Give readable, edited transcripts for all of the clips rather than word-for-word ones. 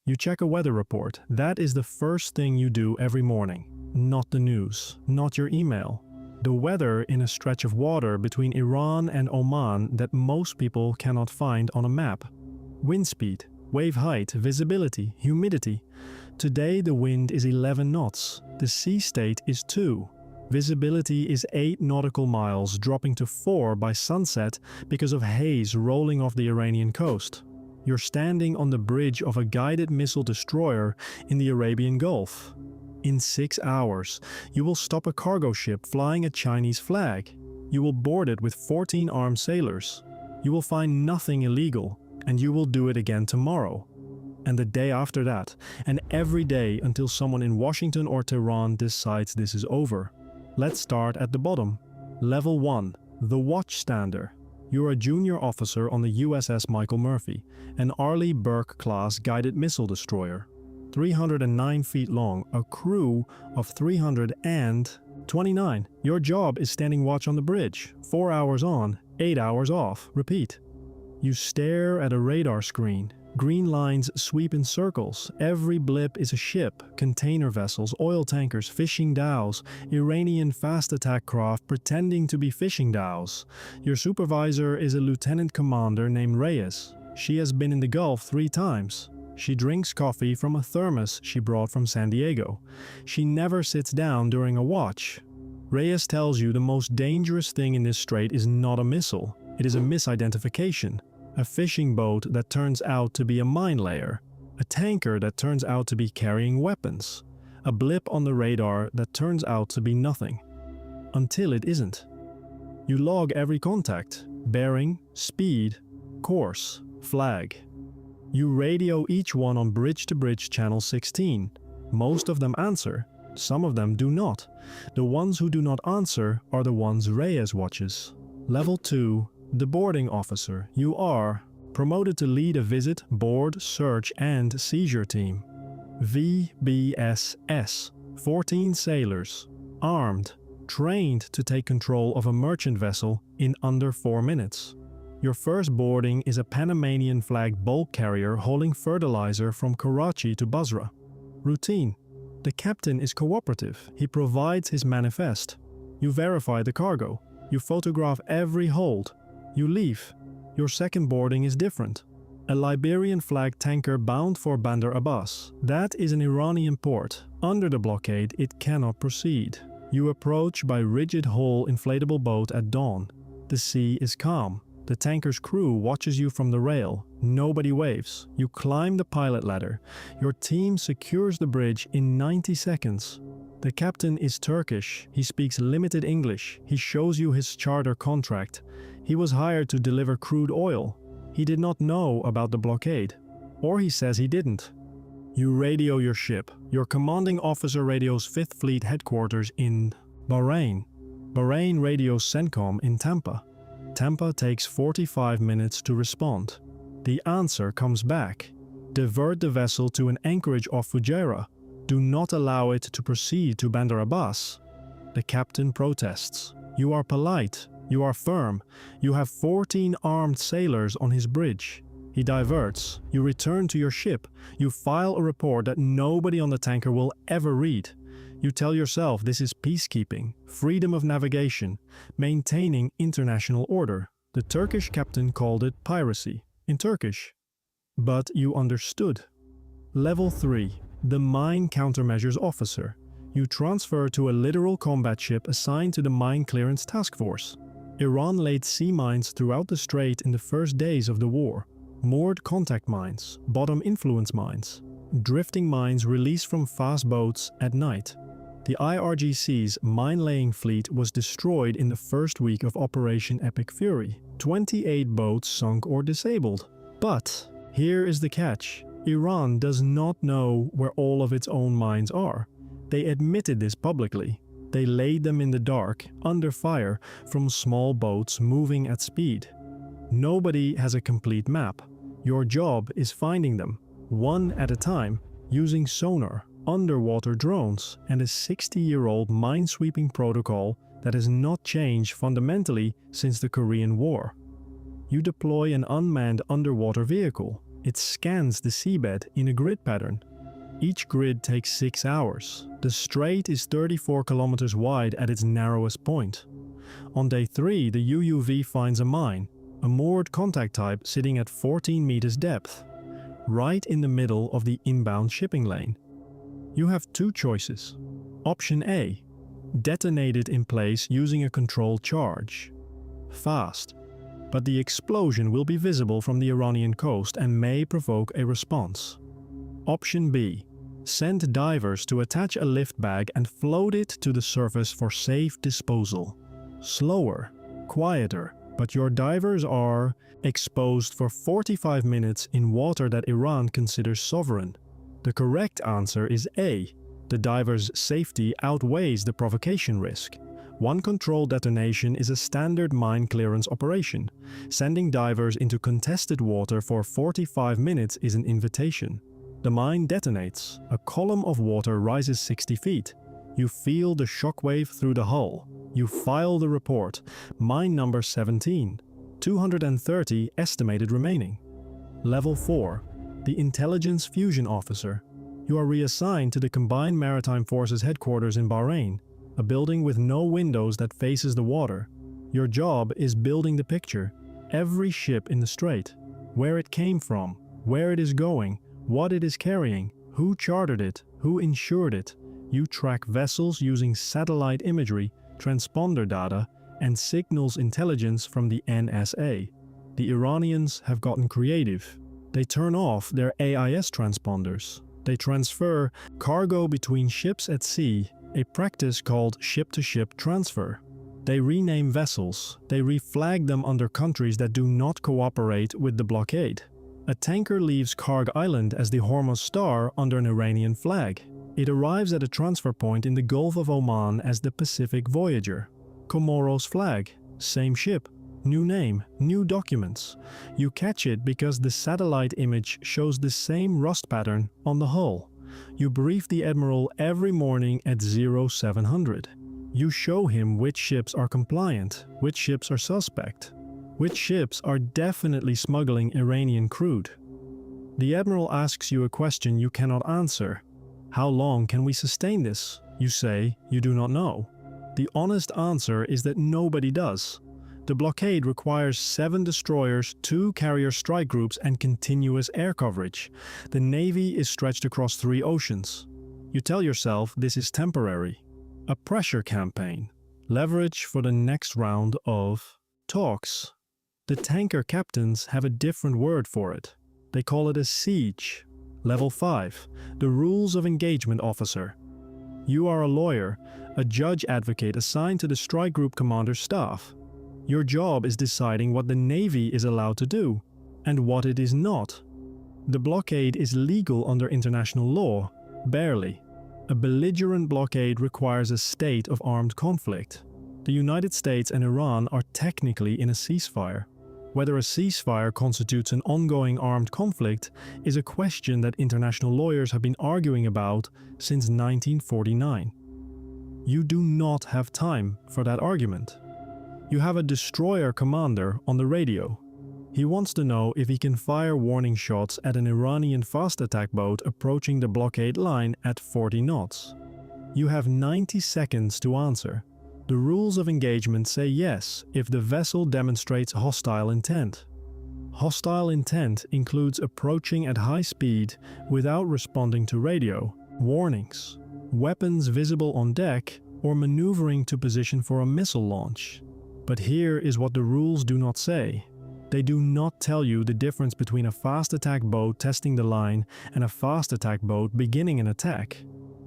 You check a weather report. That is the first thing you do every morning. Not the news, not your email. The weather in a stretch of water between Iran and Oman that most people cannot find on a map. Wind speed, wave height, visibility, humidity. Today the wind is 11 knots. The sea state is 2. Visibility is 8 nautical miles, dropping to 4 by sunset because of haze rolling off the Iranian coast. You're standing on the bridge of a guided missile destroyer in the Arabian Gulf. In 6 hours, you will stop a cargo ship flying a Chinese flag. You will board it with 14 armed sailors. You will find nothing illegal, and you will do it again tomorrow. And the day after that, and every day until someone in Washington or Tehran decides this is over. Let's start at the bottom. Level 1. The Watchstander. You're a junior officer on the USS Michael Murphy, an Arleigh Burke-class guided missile destroyer. 309 feet long, a crew of 329. Your job is standing watch on the bridge, 4 hours on, 8 hours off, repeat. You stare at a radar screen. Green lines sweep in circles. Every blip is a ship, container vessels, oil tankers, fishing dhows, Iranian fast attack craft pretending to be fishing dhows. Your supervisor is a lieutenant commander named Reyes. She has been in the Gulf 3 times. She drinks coffee from a thermos she brought from San Diego. She never sits down during a watch. Reyes tells you the most dangerous thing in this strait is not a missile. It is a misidentification. A fishing boat that turns out to be a mine layer. A tanker that turns out to be carrying weapons. A blip on the radar that turns out to be nothing. Until it isn't. You log every contact. Bearing, speed, course, flag. You radio each one on bridge-to-bridge channel 16. Most of them answer. Some of them do not. The ones who do not answer are the ones Reyes watches. Level 2. The boarding officer. You are promoted to lead a visit, board, search, and seizure team. VBSS. 14 sailors. Armed. Trained to take control of a merchant vessel in under 4 minutes. Your first boarding is a Panamanian flag bulk carrier hauling fertilizer from Karachi to Basra. Routine. The captain is cooperative. He provides his manifest. You verify the cargo. You photograph every hold. You leave. Your second boarding is different. A Liberian flag tanker bound for Bandar Abbas. That is an Iranian port. Under the blockade, it cannot proceed. You approach by rigid hull inflatable boat at dawn. The sea is calm. The tanker's crew watches you from the rail. Nobody waves. You climb the pilot ladder. Your team secures the bridge in 90 seconds. The captain is Turkish. He speaks limited English. He shows you his charter contract. He was hired to deliver crude oil. He did not know about the blockade. Or he says he didn't. You radio your ship. Your commanding officer radios 5th Fleet headquarters in Bahrain. Bahrain radios CENTCOM in Tampa. Tampa takes 45 minutes to respond. The answer comes back. Divert the vessel to an anchorage off Fujairah. Do not allow it to proceed to Bandar Abbas. The captain protests. You are polite. You are firm. You have 14 armed sailors on his bridge. He diverts. You return to your ship. You file a report that nobody on the tanker will ever read. You tell yourself this is peacekeeping, freedom of navigation, maintaining international order. The Turkish captain called it piracy, in Turkish. But you understood. Level 3. The Mine Countermeasures Officer. You transfer to a littoral combat ship assigned to the Mine Clearance Task Force. Iran laid sea mines throughout the Strait in the first days of the war. Moored contact mines, bottom influence mines, drifting mines released from fast boats at night. The IRGC's mine-laying fleet was destroyed in the first week of Operation Epic Fury. 28 boats sunk or disabled. But here is the catch. Iran does not know where all of its own mines are. They admitted this publicly. They laid them in the dark, under fire, from small boats moving at speed. Nobody has a complete map. Your job is finding them, one at a time, using sonar, underwater drones, and a 60-year-old minesweeping protocol that has not changed fundamentally since the Korean War. You deploy an unmanned underwater vehicle. It scans the seabed in a grid pattern. Each grid takes 6 hours. The Strait is 34 kilometers wide at its narrowest point. On day 3, the UUV finds a mine, a moored contact type sitting at 14 meters depth, right in the middle of the inbound shipping lane. You have 2 choices. Option A: detonate it in place using a controlled charge. Fast. But the explosion will be visible from the Iranian coast and may provoke a response. Option B: send divers to attach a lift bag and float it to the surface for safe disposal. Slower, quieter, but your divers are exposed for 45 minutes in water that Iran considers sovereign. The correct answer is A. The diver's safety outweighs the provocation risk. One controlled detonation is a standard mine clearance operation. Sending divers into contested water for 45 minutes is an invitation. The mine detonates. A column of water rises 60 feet. You feel the shockwave through the hull. You file the report. Mine number 17. 230 estimated remaining. Level 4. The Intelligence Fusion Officer. You are reassigned to the Combined Maritime Forces headquarters in Bahrain, a building with no windows that faces the water. Your job is building the picture. Every ship in the Strait. Where it came from, where it is going, what it is carrying, who chartered it, who insured it. You track vessels using satellite imagery, transponder data, and signals intelligence from the NSA. The Iranians have gotten creative. They turn off their AIS transponders. They transfer cargo between ships at sea, a practice called ship-to-ship transfer. They rename vessels. They reflag them under countries that do not cooperate with the blockade. A tanker leaves Karg Island as the Hormuz Star under an Iranian flag. It arrives at a transfer point in the Gulf of Oman as the Pacific Voyager. Comoros flag, same ship, new name, new documents. You catch it because the satellite image shows the same rust pattern on the hull. You brief the Admiral every morning at 0700. You show him which ships are compliant, which ships are suspect, which ships are definitely smuggling Iranian crude. The Admiral asks you a question you cannot answer. How long can we sustain this? You say you do not know. The honest answer is that nobody does. The blockade requires 7 destroyers, 2 carrier strike groups, and continuous air coverage. The Navy is stretched across 3 oceans. You tell yourself this is temporary. A pressure campaign. Leverage for the next round of talks. The tanker captains have a different word for it. They call it a siege. Level 5. The Rules of Engagement Officer. You are a lawyer, a judge advocate assigned to the strike group commander's staff. Your job is deciding what the Navy is allowed to do, and what it is not. The blockade is legal under international law, barely. A belligerent blockade requires a state of armed conflict. The United States and Iran are technically in a ceasefire. Whether a ceasefire constitutes an ongoing armed conflict is a question that international lawyers have been arguing about since 1949. You do not have time for that argument. You have a destroyer commander on the radio. He wants to know if he can fire warning shots at an Iranian fast attack boat approaching the blockade line at 40 knots. You have 90 seconds to answer. The rules of engagement say yes if the vessel demonstrates hostile intent. Hostile intent includes approaching at high speed without responding to radio, warnings, weapons visible on deck, or maneuvering to position for a missile launch. But here is what the rules do not say. They do not tell you the difference between a fast attack boat testing the line and a fast attack boat beginning an attack.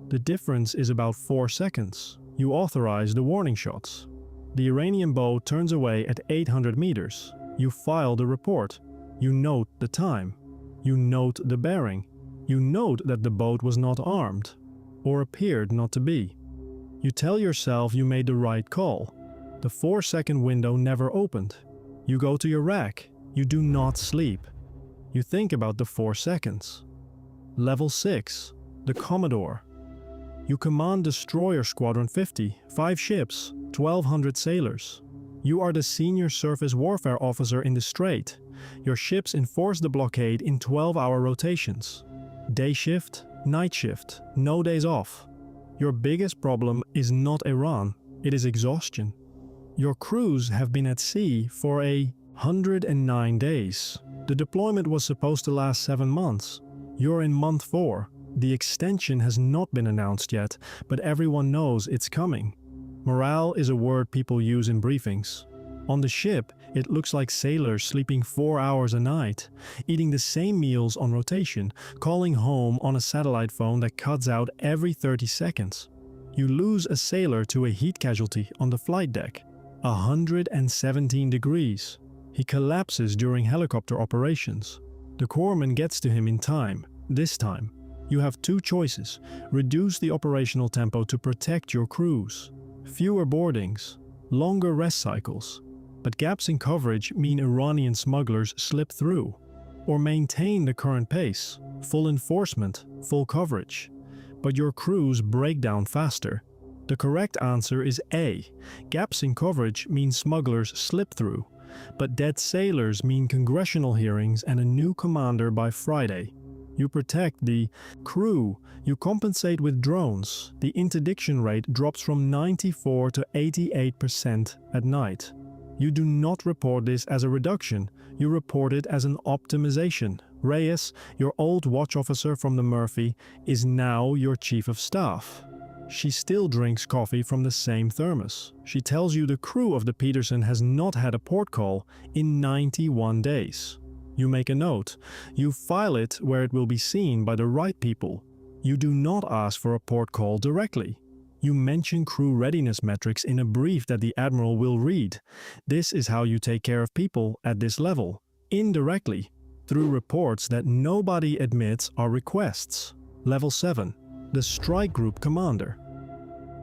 The difference is about 4 seconds. You authorize the warning shots. The Iranian boat turns away at 800 meters. You file the report. You note the time. You note the bearing. You note that the boat was not armed, or appeared not to be. You tell yourself you made the right call. The 4-second window never opened. You go to your rack. You do not sleep. You think about the 4 seconds. Level 6. The Commodore. You command Destroyer Squadron 50, 5 ships, 1,200 sailors. You are the senior surface warfare officer in the Strait. Your ships enforce the blockade in 12-hour rotations. Day shift, night shift, no days off. Your biggest problem is not Iran, it is exhaustion. Your crews have been at sea for 109 days. The deployment was supposed to last 7 months. You're in month 4. The extension has not been announced yet, but everyone knows it's coming. Morale is a word people use in briefings. On the ship, it looks like sailors sleeping 4 hours a night, eating the same meals on rotation, calling home on a satellite phone that cuts out every 30 seconds. You lose a sailor to a heat casualty on the flight deck. 117 degrees. He collapses during helicopter operations. The corpsman gets to him in time. This time, you have 2 choices. Reduce the operational tempo to protect your crews. Fewer boardings, longer rest cycles. But gaps in coverage mean Iranian smugglers slip through. Or maintain the current pace, full enforcement, full coverage. But your crews break down faster. The correct answer is A. Gaps in coverage mean smugglers slip through. But dead sailors mean congressional hearings and a new commander by Friday. You protect the crew. You compensate with drones. The interdiction rate drops from 94 to 88% at night. You do not report this as a reduction. You report it as an optimization. Reyes, your old watch officer from the Murphy, is now your chief of staff. She still drinks coffee from the same thermos. She tells you the crew of the Peterson has not had a port call in 91 days. You make a note. You file it where it will be seen by the right people. You do not ask for a port call directly. You mention crew readiness metrics in a brief that the Admiral will read. This is how you take care of people at this level, indirectly, through reports that nobody admits are requests. Level 7. The Strike Group Commander.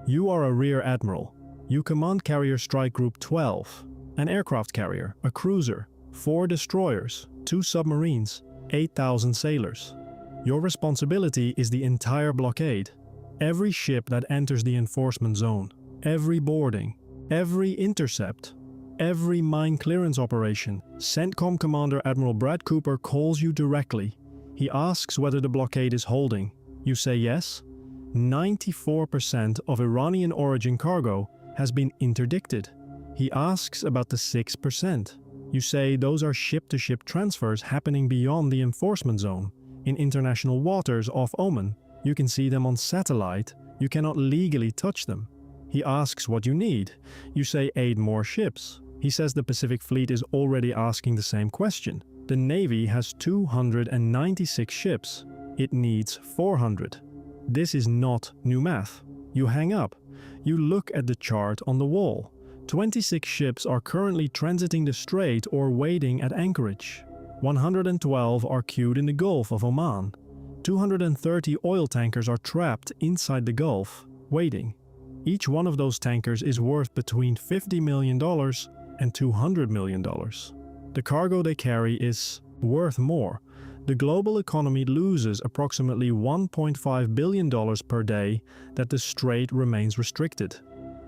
You are a Rear Admiral. You command Carrier Strike Group 12, an aircraft carrier, a cruiser, 4 destroyers, 2 submarines, 8,000 sailors. Your responsibility is the entire blockade. Every ship that enters the enforcement zone, every boarding, every intercept, every mine clearance operation. CENTCOM Commander Admiral Brad Cooper calls you directly. He asks whether the blockade is holding. You say yes. 94% of Iranian origin cargo has been interdicted. He asks about the 6%. You say those are ship-to-ship transfers happening beyond the enforcement zone, in international waters off Oman. You can see them on satellite. You cannot legally touch them. He asks what you need. You say 8 more ships. He says the Pacific Fleet is already asking the same question. The Navy has 296 ships. It needs 400. This is not new math. You hang up. You look at the chart on the wall. 26 ships are currently transiting the Strait or waiting at anchorage. 112 are queued in the Gulf of Oman. 230 oil tankers are trapped inside the Gulf, waiting. Each one of those tankers is worth between $50 million and $200 million. The cargo they carry is worth more. The global economy loses approximately $1.5 billion per day that the Strait remains restricted.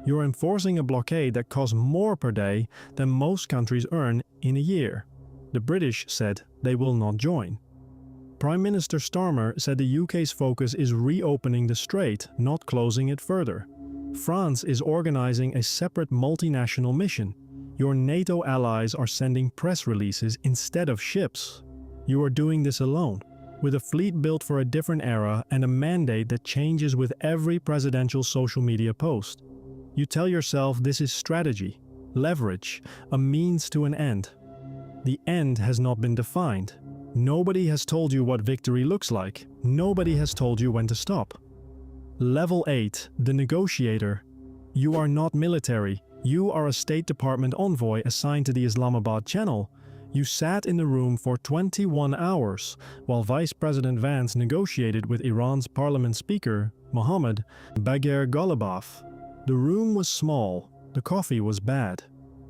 You're enforcing a blockade that costs more per day than most countries earn in a year. The British said they will not join. Prime Minister Starmer said the UK's focus is reopening the Strait, not closing it further. France is organizing a separate multinational mission. Your NATO allies are sending press releases instead of ships. You are doing this alone, with a fleet built for a different era and a mandate that changes with every presidential social media post. You tell yourself this is strategy, leverage, a means to an end. The end has not been defined. Nobody has told you what victory looks like. Nobody has told you when to stop. Level 8, the Negotiator. You are not military. You are a State Department envoy assigned to the Islamabad channel. You sat in the room for 21 hours while Vice President Vance negotiated with Iran's parliament speaker, Mohammad Bagher Ghalibaf. The room was small. The coffee was bad.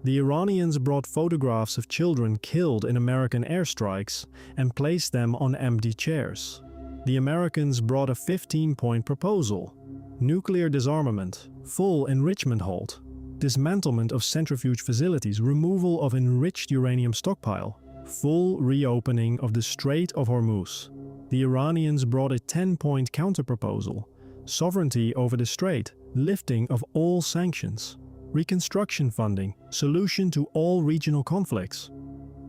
The Iranians brought photographs of children killed in American airstrikes and placed them on empty chairs. The Americans brought a 15-point proposal: nuclear disarmament, full enrichment halt, dismantlement of centrifuge facilities, removal of enriched uranium stockpile, full reopening of the Strait of Hormuz. The Iranians brought a 10-point counterproposal: sovereignty over the Strait, lifting of all sanctions, reconstruction funding, solution to all regional conflicts.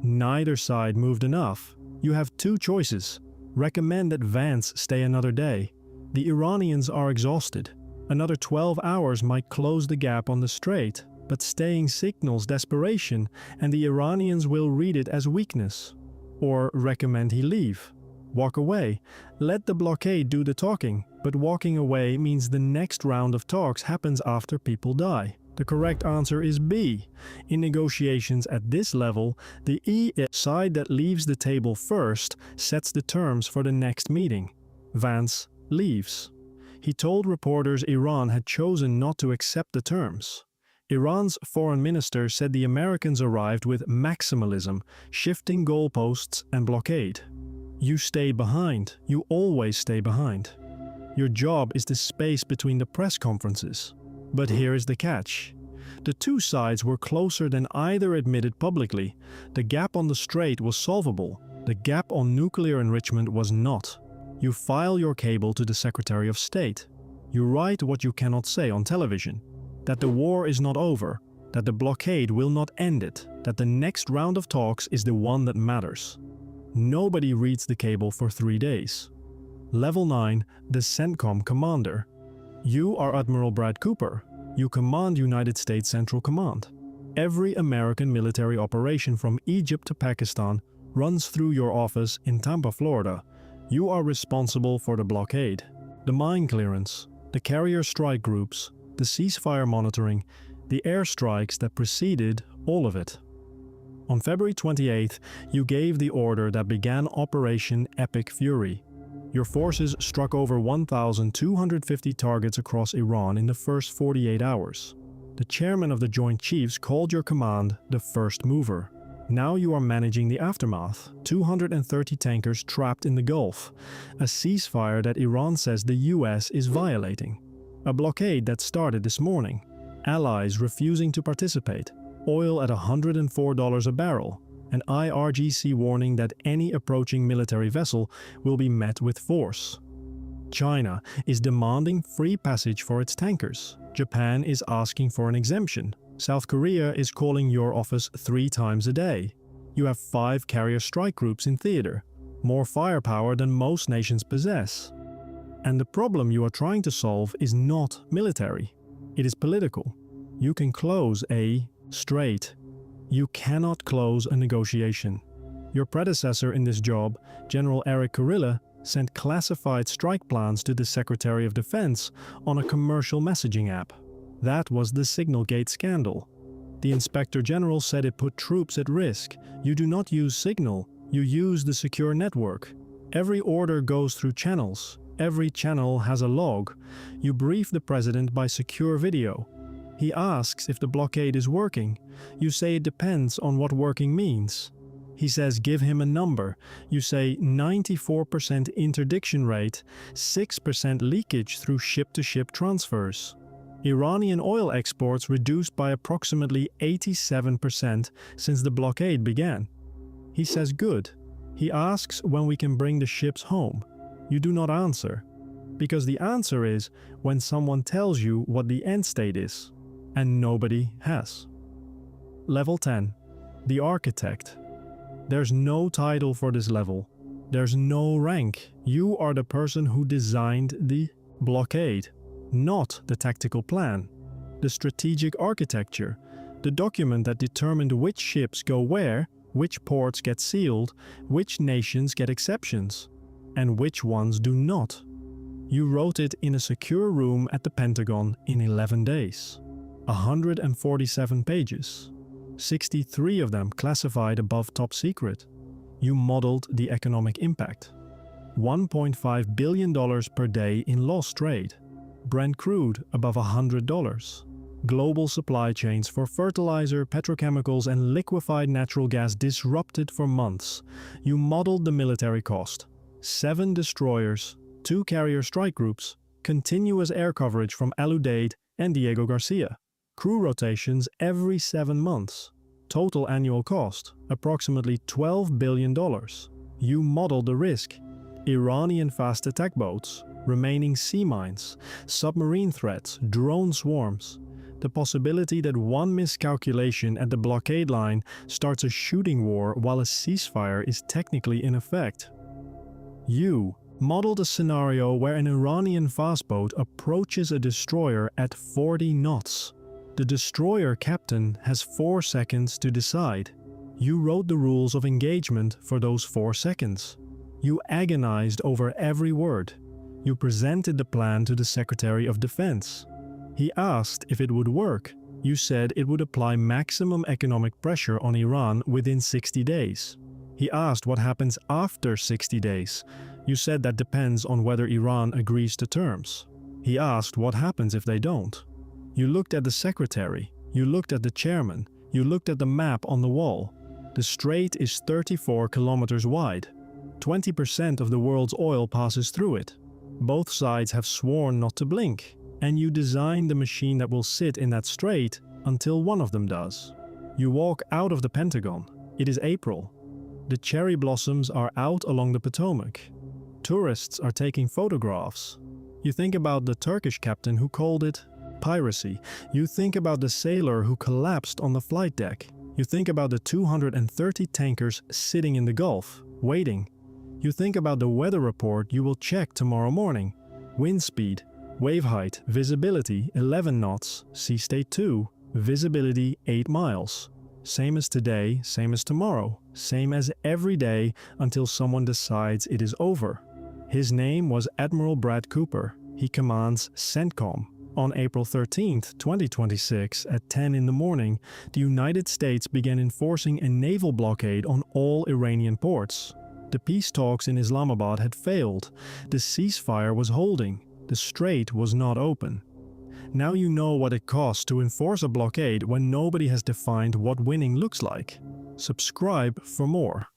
Neither side moved enough. You have two choices. Recommend that Vance stay another day. The Iranians are exhausted. Another 12 hours might close the gap on the Strait, but staying signals desperation, and the Iranians will read it as weakness. Or recommend he leave. Walk away. Let the blockade do the talking, but walking away means the next round of talks happens after people die. The correct answer is B. In negotiations at this level, the side that leaves the table first sets the terms for the next meeting. Vance leaves. He told reporters Iran had chosen not to accept the terms. Iran's foreign minister said the Americans arrived with maximalism, shifting goalposts, and blockade. You stayed behind. You always stay behind. Your job is the space between the press conferences. But here is the catch. The two sides were closer than either admitted publicly. The gap on the Strait was solvable. The gap on nuclear enrichment was not. You file your cable to the Secretary of State. You write what you cannot say on television. That the war is not over. That the blockade will not end it. That the next round of talks is the one that matters. Nobody reads the cable for 3 days. Level 9, the CENTCOM commander. You are Admiral Brad Cooper. You command United States Central Command. Every American military operation from Egypt to Pakistan runs through your office in Tampa, Florida. You are responsible for the blockade, the mine clearance, the carrier strike groups, the ceasefire monitoring, the airstrikes that preceded all of it. On February 28th, you gave the order that began Operation Epic Fury. Your forces struck over 1,250 targets across Iran in the first 48 hours. The chairman of the Joint Chiefs called your command the first mover. Now you are managing the aftermath. 230 tankers trapped in the Gulf. A ceasefire that Iran says the US is violating. A blockade that started this morning. Allies refusing to participate. Oil at $104 a barrel. An IRGC warning that any approaching military vessel will be met with force. China is demanding free passage for its tankers. Japan is asking for an exemption. South Korea is calling your office 3 times a day. You have 5 carrier strike groups in theater, more firepower than most nations possess. And the problem you are trying to solve is not military. It is political. You can close a Strait. You cannot close a negotiation. Your predecessor in this job, General Eric Kurilla, sent classified strike plans to the Secretary of Defense on a commercial messaging app. That was the Signalgate scandal. The Inspector General said it put troops at risk. You do not use Signal, you use the secure network. Every order goes through channels. Every channel has a log. You brief the president by secure video. He asks if the blockade is working. You say it depends on what working means. He says give him a number. You say 94% interdiction rate, 6% leakage through ship-to-ship transfers. Iranian oil exports reduced by approximately 87% since the blockade began. He says good. He asks when we can bring the ships home. You do not answer. Because the answer is when someone tells you what the end state is. And nobody has. Level 10. The Architect. There's no title for this level. There's no rank. You are the person who designed the blockade, not the tactical plan. The strategic architecture, the document that determined which ships go where, which ports get sealed, which nations get exceptions, and which ones do not. You wrote it in a secure room at the Pentagon in 11 days. 147 pages. 63 of them classified above top secret. You modeled the economic impact. $1.5 billion per day in lost trade. Brent crude above $100. Global supply chains for fertilizer, petrochemicals, and liquefied natural gas disrupted for months. You modeled the military cost. 7 destroyers, 2 carrier strike groups, continuous air coverage from Al Udeid and Diego Garcia. Crew rotations every 7 months. Total annual cost, approximately $12 billion. You modeled the risk. Iranian fast attack boats, remaining sea mines, submarine threats, drone swarms. The possibility that one miscalculation at the blockade line starts a shooting war while a ceasefire is technically in effect. You modeled a scenario where an Iranian fast boat approaches a destroyer at 40 knots. The destroyer captain has 4 seconds to decide. You wrote the rules of engagement for those 4 seconds. You agonized over every word. You presented the plan to the Secretary of Defense. He asked if it would work. You said it would apply maximum economic pressure on Iran within 60 days. He asked what happens after 60 days. You said that depends on whether Iran agrees to terms. He asked what happens if they don't. You looked at the secretary. You looked at the chairman. You looked at the map on the wall. The Strait is 34 kilometers wide. 20% of the world's oil passes through it. Both sides have sworn not to blink. And you design the machine that will sit in that strait until one of them does. You walk out of the Pentagon. It is April. The cherry blossoms are out along the Potomac. Tourists are taking photographs. You think about the Turkish captain who called it piracy. You think about the sailor who collapsed on the flight deck. You think about the 230 tankers sitting in the Gulf, waiting. You think about the weather report you will check tomorrow morning. Wind speed, wave height, visibility 11 knots, sea state 2, visibility 8 miles. Same as today, same as tomorrow, same as every day until someone decides it is over. His name was Admiral Brad Cooper. He commands CENTCOM. On April 13, 2026, at 10 in the morning, the United States began enforcing a naval blockade on all Iranian ports. The peace talks in Islamabad had failed. The ceasefire was holding. The Strait was not open. Now you know what it costs to enforce a blockade when nobody has defined what winning looks like. Subscribe for more.